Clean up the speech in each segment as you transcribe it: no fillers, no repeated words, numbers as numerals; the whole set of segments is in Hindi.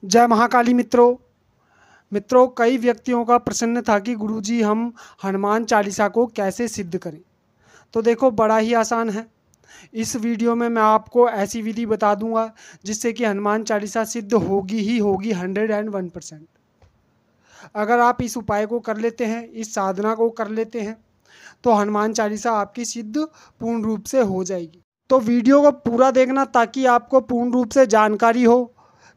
जय महाकाली मित्रों कई व्यक्तियों का प्रश्न था कि गुरुजी हम हनुमान चालीसा को कैसे सिद्ध करें। तो देखो बड़ा ही आसान है। इस वीडियो में मैं आपको ऐसी विधि बता दूंगा जिससे कि हनुमान चालीसा सिद्ध होगी ही होगी 101%। अगर आप इस उपाय को कर लेते हैं, इस साधना को कर लेते हैं, तो हनुमान चालीसा आपकी सिद्ध पूर्ण रूप से हो जाएगी। तो वीडियो को पूरा देखना ताकि आपको पूर्ण रूप से जानकारी हो।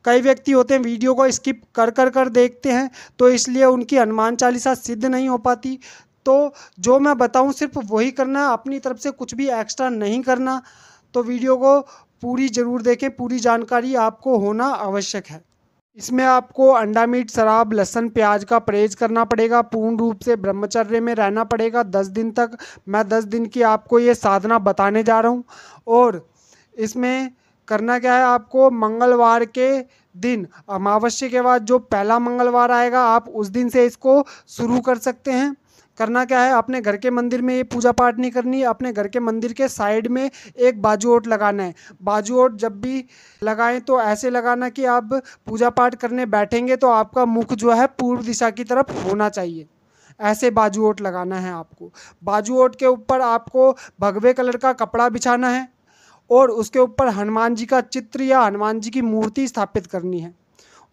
कई व्यक्ति होते हैं वीडियो को स्किप कर देखते हैं, तो इसलिए उनकी हनुमान चालीसा सिद्ध नहीं हो पाती। तो जो मैं बताऊं सिर्फ वही करना है, अपनी तरफ से कुछ भी एक्स्ट्रा नहीं करना। तो वीडियो को पूरी ज़रूर देखें, पूरी जानकारी आपको होना आवश्यक है। इसमें आपको अंडा, मीट, शराब, लहसुन, प्याज का परहेज करना पड़ेगा। पूर्ण रूप से ब्रह्मचर्य में रहना पड़ेगा 10 दिन तक। मैं 10 दिन की आपको ये साधना बताने जा रहा हूँ। और इसमें करना क्या है, आपको मंगलवार के दिन, अमावस्या के बाद जो पहला मंगलवार आएगा, आप उस दिन से इसको शुरू कर सकते हैं। करना क्या है, अपने घर के मंदिर में ये पूजा पाठ नहीं करनी है। अपने घर के मंदिर के साइड में एक बाजू ओट लगाना है। बाजू ओट जब भी लगाएं तो ऐसे लगाना कि आप पूजा पाठ करने बैठेंगे तो आपका मुख जो है पूर्व दिशा की तरफ होना चाहिए। ऐसे बाजू ओट लगाना है आपको। बाजू ओट के ऊपर आपको भगवे कलर का कपड़ा बिछाना है और उसके ऊपर हनुमान जी का चित्र या हनुमान जी की मूर्ति स्थापित करनी है।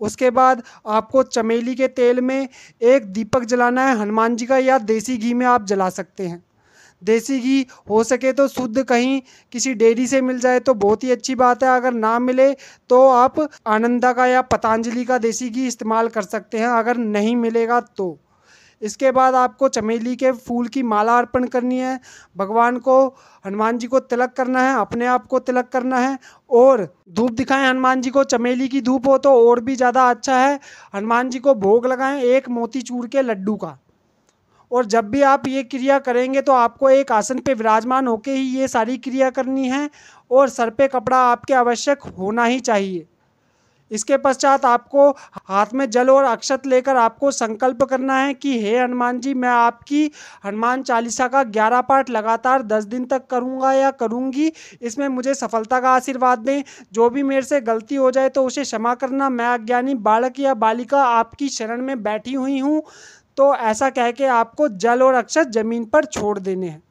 उसके बाद आपको चमेली के तेल में एक दीपक जलाना है हनुमान जी का, या देसी घी में आप जला सकते हैं। देसी घी हो सके तो शुद्ध कहीं किसी डेयरी से मिल जाए तो बहुत ही अच्छी बात है। अगर ना मिले तो आप आनंदा का या पतंजलि का देसी घी इस्तेमाल कर सकते हैं, अगर नहीं मिलेगा तो। इसके बाद आपको चमेली के फूल की माला अर्पण करनी है। भगवान को, हनुमान जी को तिलक करना है, अपने आप को तिलक करना है और धूप दिखाएं हनुमान जी को। चमेली की धूप हो तो और भी ज़्यादा अच्छा है। हनुमान जी को भोग लगाएं एक मोतीचूर के लड्डू का। और जब भी आप ये क्रिया करेंगे तो आपको एक आसन पे विराजमान होकर ही ये सारी क्रिया करनी है और सर पे कपड़ा आपके आवश्यक होना ही चाहिए। इसके पश्चात आपको हाथ में जल और अक्षत लेकर आपको संकल्प करना है कि हे हनुमान जी, मैं आपकी हनुमान चालीसा का 11 पाठ लगातार 10 दिन तक करूंगा या करूंगी। इसमें मुझे सफलता का आशीर्वाद दें। जो भी मेरे से गलती हो जाए तो उसे क्षमा करना। मैं अज्ञानी बालक या बालिका आपकी शरण में बैठी हुई हूँ। तो ऐसा कह के आपको जल और अक्षत जमीन पर छोड़ देने हैं।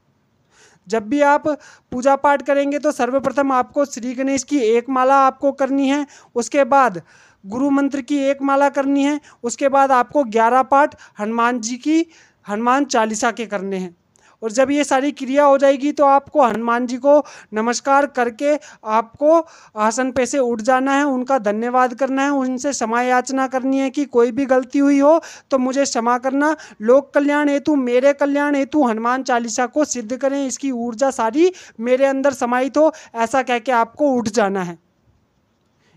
जब भी आप पूजा पाठ करेंगे तो सर्वप्रथम आपको श्री गणेश की एक माला आपको करनी है। उसके बाद गुरु मंत्र की एक माला करनी है। उसके बाद आपको 11 पाठ हनुमान जी की हनुमान चालीसा के करने हैं। और जब ये सारी क्रिया हो जाएगी तो आपको हनुमान जी को नमस्कार करके आपको आसन पे से उठ जाना है, उनका धन्यवाद करना है, उनसे क्षमा याचना करनी है कि कोई भी गलती हुई हो तो मुझे क्षमा करना। लोक कल्याण हेतु, मेरे कल्याण हेतु हनुमान चालीसा को सिद्ध करें, इसकी ऊर्जा सारी मेरे अंदर समाहित हो, ऐसा कह के आपको उठ जाना है।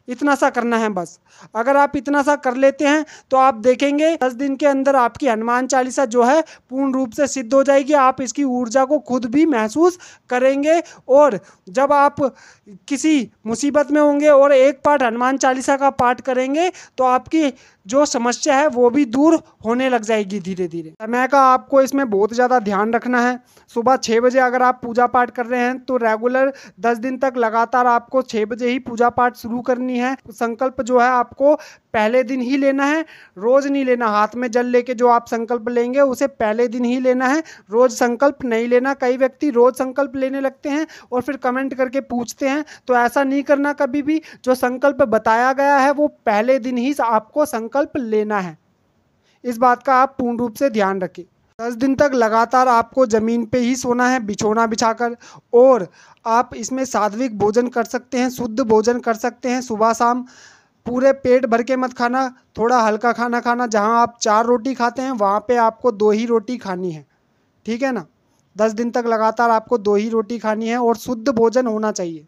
इतना सा करना है बस। अगर आप इतना सा कर लेते हैं तो आप देखेंगे 10 दिन के अंदर आपकी हनुमान चालीसा जो है पूर्ण रूप से सिद्ध हो जाएगी। आप इसकी ऊर्जा को खुद भी महसूस करेंगे। और जब आप किसी मुसीबत में होंगे और एक पाठ हनुमान चालीसा का पाठ करेंगे तो आपकी जो समस्या है वो भी दूर होने लग जाएगी धीरे धीरे। समय का आपको इसमें बहुत ज़्यादा ध्यान रखना है। सुबह 6 बजे अगर आप पूजा पाठ कर रहे हैं तो रेगुलर 10 दिन तक लगातार आपको 6 बजे ही पूजा पाठ शुरू करनी है। संकल्प जो है आपको पहले दिन ही लेना है, रोज़ नहीं लेना। हाथ में जल लेके जो आप संकल्प लेंगे उसे पहले दिन ही लेना है, रोज़ संकल्प नहीं लेना। कई व्यक्ति रोज़ संकल्प लेने लगते हैं और फिर कमेंट करके पूछते हैं, तो ऐसा नहीं करना कभी भी। जो संकल्प बताया गया है वो पहले दिन ही आपको संकल्प लेना है। इस बात का आप पूर्ण रूप से ध्यान रखें। 10 दिन तक लगातार आपको ज़मीन पे ही सोना है, बिछोना बिछाकर। और आप इसमें सात्विक भोजन कर सकते हैं, शुद्ध भोजन कर सकते हैं। सुबह शाम पूरे पेट भर के मत खाना, थोड़ा हल्का खाना खाना। जहां आप 4 रोटी खाते हैं वहां पे आपको 2 ही रोटी खानी है, ठीक है ना। 10 दिन तक लगातार आपको 2 ही रोटी खानी है और शुद्ध भोजन होना चाहिए।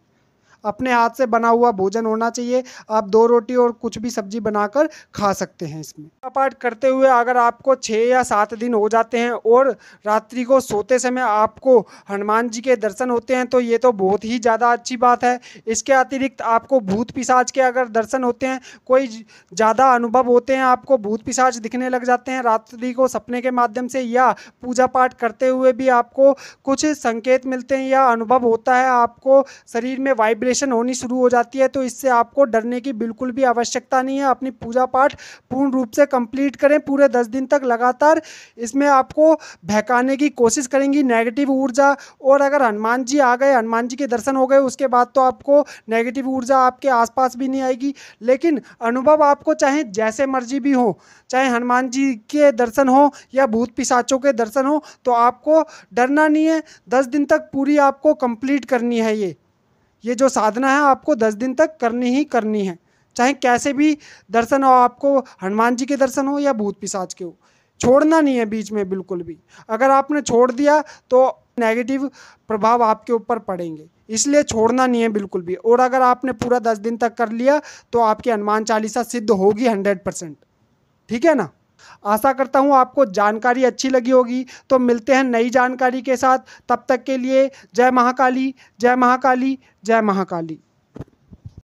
अपने हाथ से बना हुआ भोजन होना चाहिए। आप 2 रोटी और कुछ भी सब्जी बनाकर खा सकते हैं। इसमें पूजा पाठ करते हुए अगर आपको 6 या 7 दिन हो जाते हैं और रात्रि को सोते समय आपको हनुमान जी के दर्शन होते हैं तो ये तो बहुत ही ज़्यादा अच्छी बात है। इसके अतिरिक्त आपको भूत पिशाच के अगर दर्शन होते हैं, कोई ज़्यादा अनुभव होते हैं, आपको भूत पिशाच दिखने लग जाते हैं रात्रि को सपने के माध्यम से, या पूजा पाठ करते हुए भी आपको कुछ संकेत मिलते हैं या अनुभव होता है, आपको शरीर में वाइब्रेशन एक्टिवेशन होनी शुरू हो जाती है। तो इससे आपको डरने की बिल्कुल भी आवश्यकता नहीं है। अपनी पूजा पाठ पूर्ण रूप से कंप्लीट करें पूरे 10 दिन तक लगातार। इसमें आपको बहकाने की कोशिश करेंगी नेगेटिव ऊर्जा, और अगर हनुमान जी आ गए, हनुमान जी के दर्शन हो गए, उसके बाद तो आपको नेगेटिव ऊर्जा आपके आसपास भी नहीं आएगी। लेकिन अनुभव आपको चाहे जैसे मर्जी भी हो, चाहे हनुमान जी के दर्शन हो या भूत पिशाचों के दर्शन हो, तो आपको डरना नहीं है। 10 दिन तक पूरी आपको कंप्लीट करनी है। ये जो साधना है आपको 10 दिन तक करनी ही करनी है, चाहे कैसे भी दर्शन हो, आपको हनुमान जी के दर्शन हो या भूत पिशाच के हो, छोड़ना नहीं है बीच में बिल्कुल भी। अगर आपने छोड़ दिया तो नेगेटिव प्रभाव आपके ऊपर पड़ेंगे, इसलिए छोड़ना नहीं है बिल्कुल भी। और अगर आपने पूरा 10 दिन तक कर लिया तो आपकी हनुमान चालीसा सिद्ध होगी 100%। ठीक है ना। आशा करता हूँ आपको जानकारी अच्छी लगी होगी। तो मिलते हैं नई जानकारी के साथ, तब तक के लिए जय महाकाली, जय महाकाली, जय महाकाली।